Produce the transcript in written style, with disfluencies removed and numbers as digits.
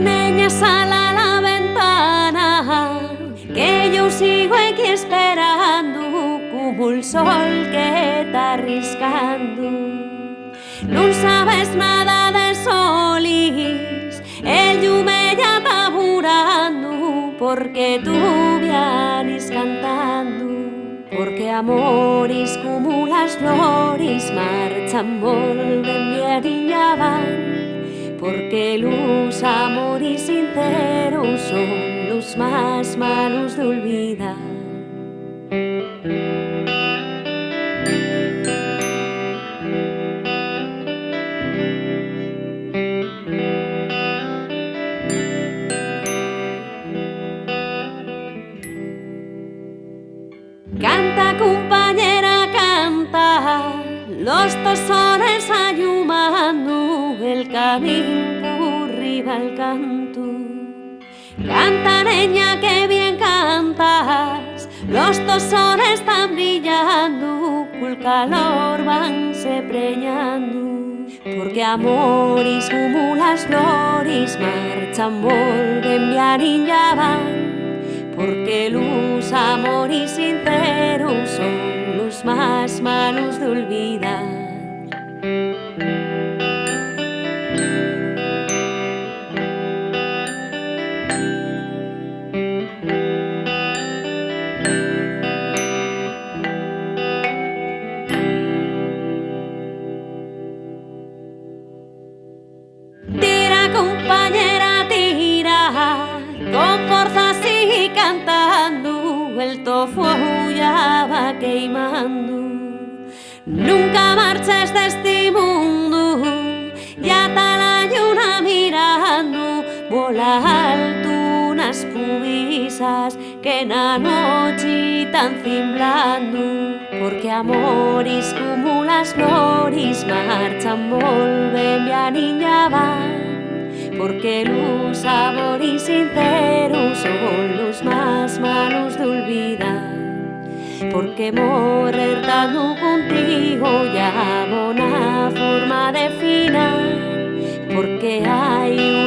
Neña, sal a la ventana, que yo sigo aquí esperando como el sol que está arriscando. No sabes nada de solis, el llume ya está burando, porque tú vienes cantando. Porque amores como las flores marchan, vuelven, vienen y ya van. Porque los amores sinceros son los más malos de olvidar. Canta, compañera, canta, los tosones ayumando el camino por arriba al canto. Canta, neña, que bien cantas, los tosones están brillando, con el calor van se preñando. Porque amores como las flores marchan, vuelven, vienen y ya van. Porque los amores sinceros son los más malos de olvidar. Tira, compañera, tira, con fuerza sigue cantando, el tofuego ya va queimando. Nunca marches de este mundo, ya está la luna mirando, vola alto unas pubisas que en la noche están cimblando. Porque amores como las flores marchan, vuelven, vienen y ya van. Porque los amores sinceros son los más malos de olvidar. Porque morir estando contigo ya una forma de final. Porque hay